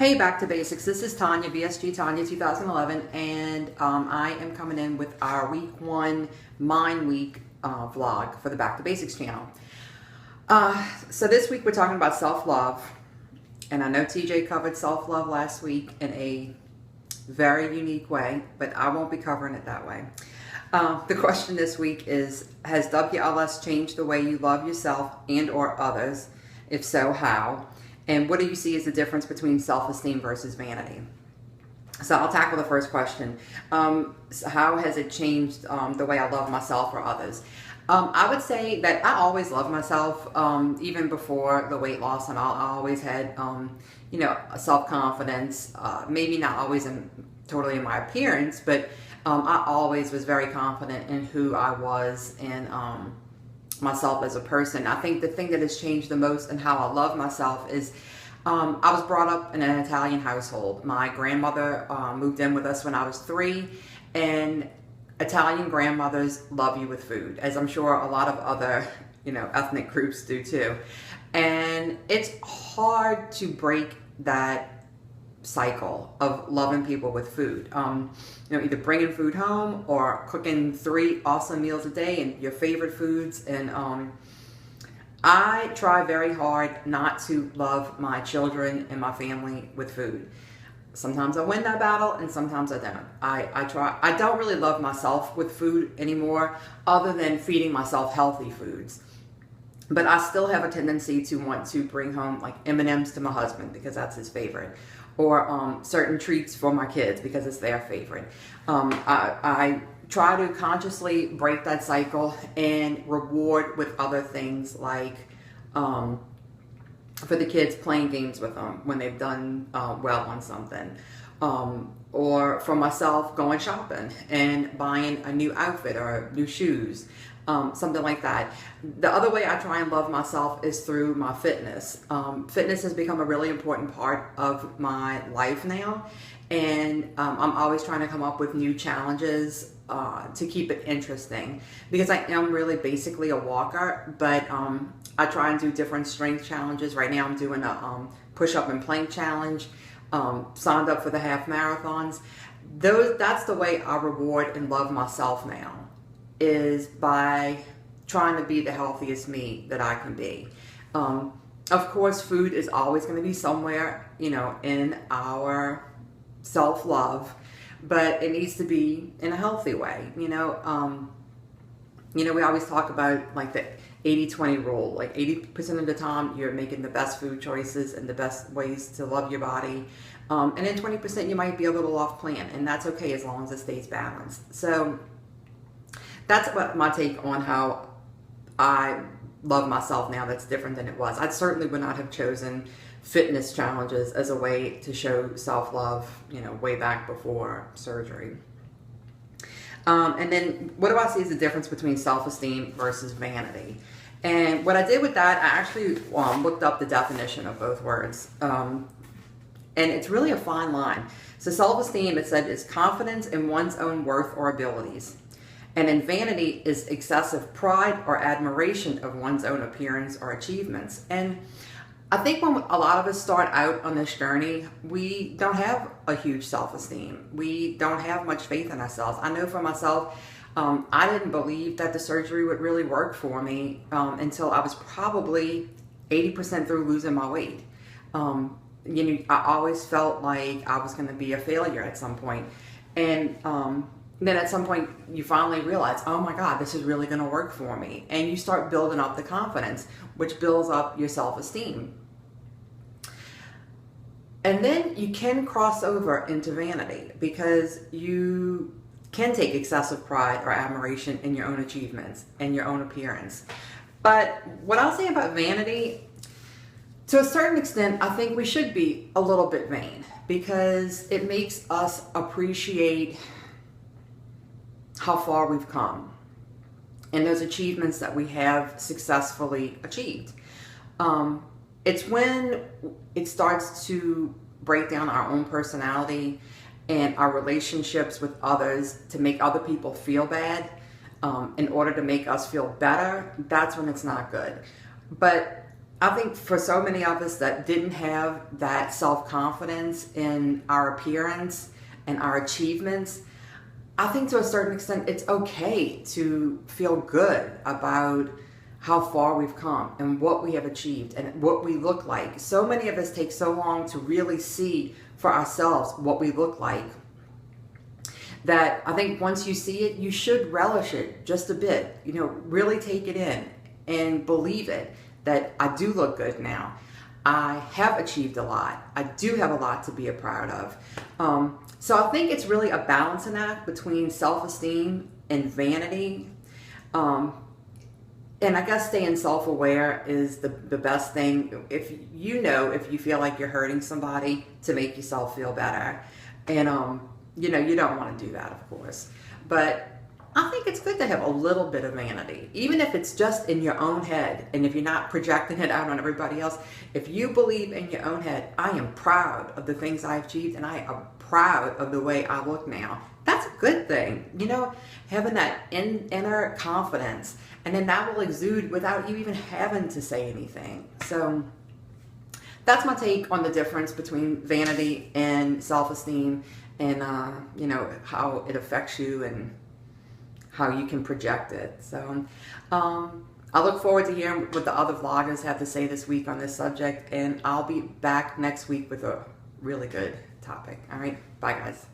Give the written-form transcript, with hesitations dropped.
Hey, Back to Basics. This is Tanya, BSG Tanya 2011, and I am coming in with our week one Mind Week vlog for the Back to Basics channel. So this week we're talking about self-love, and I know TJ covered self-love last week in a very unique way, but I won't be covering it that way. The question this week is, has WLS changed the way you love yourself and or others? If so, how? And what do you see as the difference between self-esteem versus vanity? So I'll tackle the first question. So how has it changed the way I love myself or others? I would say that I always loved myself, even before the weight loss, and I always had, a self-confidence. Maybe not always totally in my appearance, but I always was very confident in who I was and myself as a person. I think the thing that has changed the most in how I love myself is I was brought up in an Italian household. My grandmother moved in with us when I was 3, and Italian grandmothers love you with food, as I'm sure a lot of other ethnic groups do too. And it's hard to break that cycle of loving people with food. Either bringing food home or cooking 3 awesome meals a day and your favorite foods. And I try very hard not to love my children and my family with food. Sometimes I win that battle and sometimes I don't. I don't really love myself with food anymore, other than feeding myself healthy foods. But I still have a tendency to want to bring home like M&Ms to my husband because that's his favorite, or certain treats for my kids because it's their favorite. I try to consciously break that cycle and reward with other things, like for the kids, playing games with them when they've done well on something, or for myself, going shopping and buying a new outfit or new shoes. Something like that. The other way I try and love myself is through my fitness. Fitness has become a really important part of my life now, and I'm always trying to come up with new challenges to keep it interesting, because I am really basically a walker, but I try and do different strength challenges. Right now I'm doing a push-up and plank challenge, signed up for the half marathons. That's the way I reward and love myself now, is by trying to be the healthiest me that I can be. Of course, food is always going to be somewhere, in our self-love, but it needs to be in a healthy way. We always talk about like the 80-20 rule. Like 80% of the time you're making the best food choices and the best ways to love your body. And then 20% you might be a little off plan, and that's okay as long as it stays balanced. So that's what my take on how I love myself now. That's different than it was. I certainly would not have chosen fitness challenges as a way to show self-love, way back before surgery. And then what do I see as the difference between self-esteem versus vanity? And what I did with that, I actually looked up the definition of both words. And it's really a fine line. So self-esteem, it said, is confidence in one's own worth or abilities. And in vanity is excessive pride or admiration of one's own appearance or achievements. And I think when a lot of us start out on this journey, we don't have a huge self-esteem. We don't have much faith in ourselves. I know for myself, I didn't believe that the surgery would really work for me until I was probably 80% through losing my weight. I always felt like I was going to be a failure at some point. And then at some point you finally realize, oh my God, this is really going to work for me. And you start building up the confidence, which builds up your self-esteem. And then you can cross over into vanity, because you can take excessive pride or admiration in your own achievements and your own appearance. But what I'll say about vanity, to a certain extent, I think we should be a little bit vain, because it makes us appreciate how far we've come and those achievements that we have successfully achieved. It's when it starts to break down our own personality and our relationships with others to make other people feel bad in order to make us feel better. That's when it's not good. But I think for so many of us that didn't have that self-confidence in our appearance and our achievements, I think to a certain extent it's okay to feel good about how far we've come and what we have achieved and what we look like. So many of us take so long to really see for ourselves what we look like, that I think once you see it, you should relish it just a bit. You know, really take it in and believe it, that I do look good now. I have achieved a lot. I do have a lot to be proud of. So I think it's really a balancing act between self-esteem and vanity. And I guess staying self-aware is the best thing. If you feel like you're hurting somebody, to make yourself feel better. And, you don't want to do that, of course. But I think it's good to have a little bit of vanity, even if it's just in your own head. And if you're not projecting it out on everybody else, if you believe in your own head, I am proud of the things I've achieved and I am proud of the way I look now. That's a good thing, having that inner confidence, and then that will exude without you even having to say anything. So that's my take on the difference between vanity and self-esteem, and how it affects you and how you can project it. So I look forward to hearing what the other vloggers have to say this week on this subject, and I'll be back next week with a really good topic. All right, bye guys.